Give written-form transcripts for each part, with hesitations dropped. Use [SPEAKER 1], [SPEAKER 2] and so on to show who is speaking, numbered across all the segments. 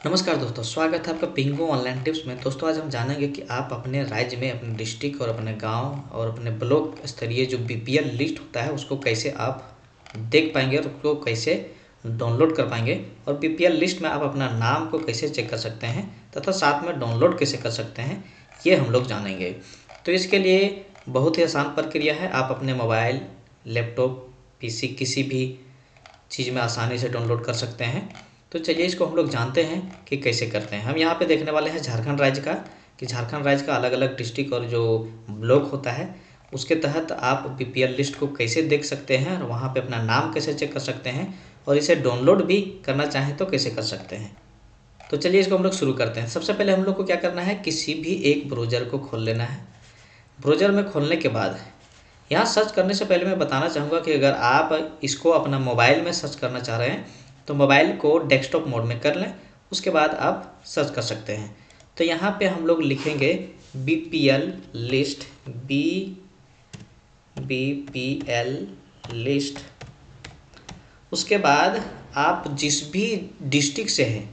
[SPEAKER 1] नमस्कार दोस्तों, स्वागत है आपका पिंगो ऑनलाइन टिप्स में। दोस्तों आज हम जानेंगे कि आप अपने राज्य में, अपने डिस्ट्रिक्ट और अपने गांव और अपने ब्लॉक स्तरीय जो बीपीएल लिस्ट होता है उसको कैसे आप देख पाएंगे और उसको कैसे डाउनलोड कर पाएंगे, और बीपीएल लिस्ट में आप अपना नाम को कैसे चेक कर सकते हैं तथा साथ में डाउनलोड कैसे कर सकते हैं, ये हम लोग जानेंगे। तो इसके लिए बहुत ही आसान प्रक्रिया है। आप अपने मोबाइल, लैपटॉप, पीसी किसी भी चीज़ में आसानी से डाउनलोड कर सकते हैं। तो चलिए इसको हम लोग जानते हैं कि कैसे करते हैं। हम यहाँ पे देखने वाले हैं झारखंड राज्य का, कि झारखंड राज्य का अलग अलग डिस्ट्रिक्ट और जो ब्लॉक होता है उसके तहत आप बीपीएल लिस्ट को कैसे देख सकते हैं और वहाँ पे अपना नाम कैसे चेक कर सकते हैं, और इसे डाउनलोड भी करना चाहें तो कैसे कर सकते हैं। तो चलिए इसको हम लोग शुरू करते हैं। सबसे पहले हम लोग को क्या करना है, किसी भी एक ब्राउज़र को खोल लेना है। ब्राउज़र में खोलने के बाद यहाँ सर्च करने से पहले मैं बताना चाहूँगा कि अगर आप इसको अपना मोबाइल में सर्च करना चाह रहे हैं तो मोबाइल को डेस्कटॉप मोड में कर लें, उसके बाद आप सर्च कर सकते हैं। तो यहाँ पे हम लोग लिखेंगे बीपीएल लिस्ट, बीपीएल लिस्ट। उसके बाद आप जिस भी डिस्ट्रिक्ट से हैं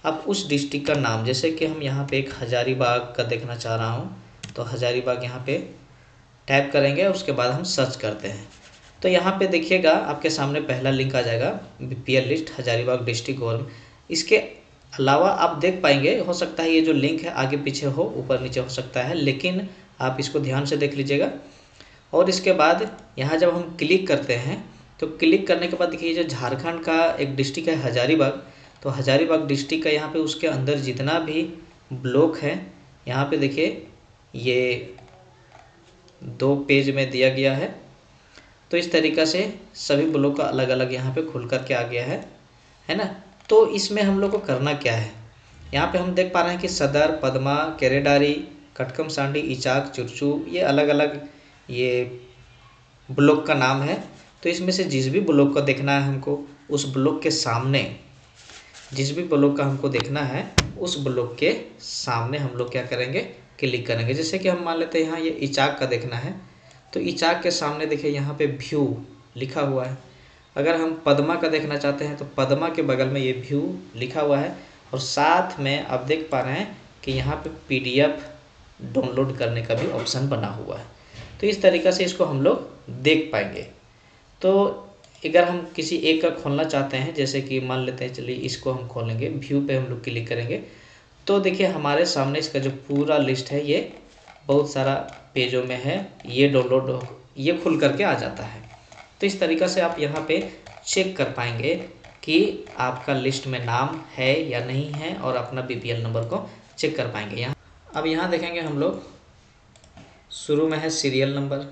[SPEAKER 1] आप उस डिस्ट्रिक्ट का नाम, जैसे कि हम यहाँ पे एक हजारीबाग का देखना चाह रहा हूँ तो हजारीबाग यहाँ पे टाइप करेंगे और उसके बाद हम सर्च करते हैं। तो यहाँ पे देखिएगा आपके सामने पहला लिंक आ जाएगा, BPL list Hazaribagh district government. इसके अलावा आप देख पाएंगे, हो सकता है ये जो लिंक है आगे पीछे हो, ऊपर नीचे हो सकता है, लेकिन आप इसको ध्यान से देख लीजिएगा। और इसके बाद यहाँ जब हम क्लिक करते हैं तो क्लिक करने के बाद देखिए जो झारखंड का एक डिस्ट्रिक्ट है हजारीबाग, तो हजारीबाग डिस्ट्रिक्ट का यहाँ पे उसके अंदर जितना भी ब्लॉक है यहाँ पे देखिए ये 2 पेज में दिया गया है। तो इस तरीक़ा से सभी ब्लॉक का अलग अलग यहाँ पे खुल कर के आ गया है ना। तो इसमें हम लोग को करना क्या है, यहाँ पे हम देख पा रहे हैं कि सदर, पदमा, केरेडारी, कटकम सांडी, इचाक, चुरचू, ये अलग अलग ये ब्लॉक का नाम है। तो इसमें से जिस भी ब्लॉक को देखना है हमको, उस ब्लॉक के सामने जिस भी ब्लॉक का हमको देखना है उस ब्लॉक के सामने हम लोग क्या करेंगे, क्लिक करेंगे। जैसे कि हम मान लेते हैं यहाँ ये इचाक का देखना है तो इचाक के सामने देखिए यहाँ पे व्यू लिखा हुआ है। अगर हम पदमा का देखना चाहते हैं तो पदमा के बगल में ये व्यू लिखा हुआ है, और साथ में आप देख पा रहे हैं कि यहाँ पे पीडीएफ डाउनलोड करने का भी ऑप्शन बना हुआ है। तो इस तरीक़ा से इसको हम लोग देख पाएंगे। तो अगर हम किसी एक का खोलना चाहते हैं, जैसे कि मान लेते हैं, चलिए इसको हम खोलेंगे, व्यू पे हम लोग क्लिक करेंगे तो देखिए हमारे सामने इसका जो पूरा लिस्ट है ये बहुत सारा पेजों में है, ये डाउनलोड ये खुल करके आ जाता है। तो इस तरीक़ा से आप यहाँ पे चेक कर पाएंगे कि आपका लिस्ट में नाम है या नहीं है, और अपना बीपीएल नंबर को चेक कर पाएंगे। यहाँ अब यहाँ देखेंगे हम लोग, शुरू में है सीरियल नंबर,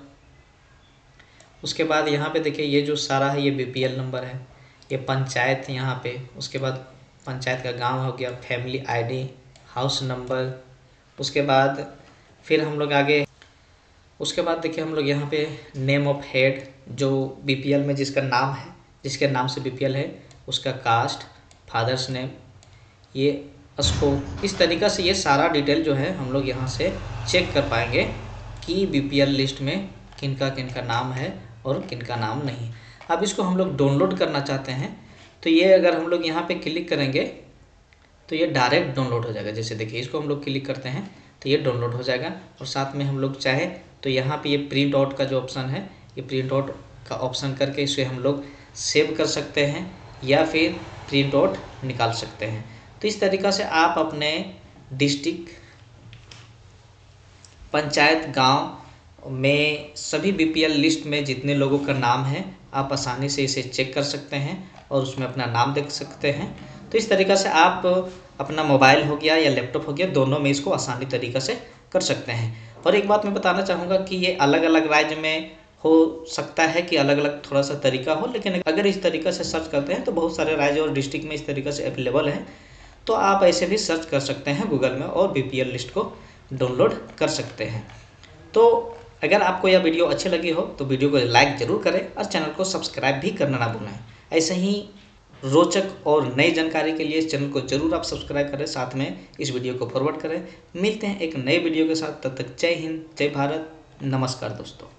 [SPEAKER 1] उसके बाद यहाँ पे देखिए ये जो सारा है ये बीपीएल नंबर है, ये पंचायत यहाँ पे, उसके बाद पंचायत का गांव हो गया, फैमिली आईडी, हाउस नंबर, उसके बाद फिर हम लोग आगे, उसके बाद देखिए हम लोग यहाँ पे नेम ऑफ हेड, जो बीपीएल में जिसका नाम है, जिसके नाम से बीपीएल है उसका कास्ट, फादर्स नेम, ये स्कोर। इस तरीक़ा से ये सारा डिटेल जो है हम लोग यहाँ से चेक कर पाएंगे कि बीपीएल लिस्ट में किनका किनका नाम है और किनका नाम नहीं। अब इसको हम लोग डाउनलोड करना चाहते हैं तो ये अगर हम लोग यहाँ पे क्लिक करेंगे तो ये डायरेक्ट डाउनलोड हो जाएगा। जैसे देखिए इसको हम लोग क्लिक करते हैं तो ये डाउनलोड हो जाएगा, और साथ में हम लोग चाहे तो यहाँ पे ये प्रिंट आउट का जो ऑप्शन है, ये प्रिंट आउट का ऑप्शन करके इसे हम लोग सेव कर सकते हैं या फिर प्रिंट आउट निकाल सकते हैं। तो इस तरीक़ा से आप अपने डिस्ट्रिक्ट, पंचायत, गांव में सभी बीपीएल लिस्ट में जितने लोगों का नाम है आप आसानी से इसे चेक कर सकते हैं और उसमें अपना नाम देख सकते हैं। तो इस तरीक़ा से आप अपना मोबाइल हो गया या लैपटॉप हो गया, दोनों में इसको आसानी तरीक़ा से कर सकते हैं। और एक बात मैं बताना चाहूँगा कि ये अलग अलग राज्य में हो सकता है कि अलग अलग थोड़ा सा तरीका हो, लेकिन अगर इस तरीक़ा से सर्च करते हैं तो बहुत सारे राज्य और डिस्ट्रिक्ट में इस तरीक़ा से अवेलेबल है। तो आप ऐसे भी सर्च कर सकते हैं गूगल में और बीपीएल लिस्ट को डाउनलोड कर सकते हैं। तो अगर आपको यह वीडियो अच्छी लगी हो तो वीडियो को लाइक ज़रूर करें और चैनल को सब्सक्राइब भी करना ना भूलें। ऐसे ही रोचक और नई जानकारी के लिए इस चैनल को जरूर आप सब्सक्राइब करें, साथ में इस वीडियो को फॉरवर्ड करें। मिलते हैं एक नए वीडियो के साथ, तब तक जय हिंद, जय भारत, नमस्कार दोस्तों।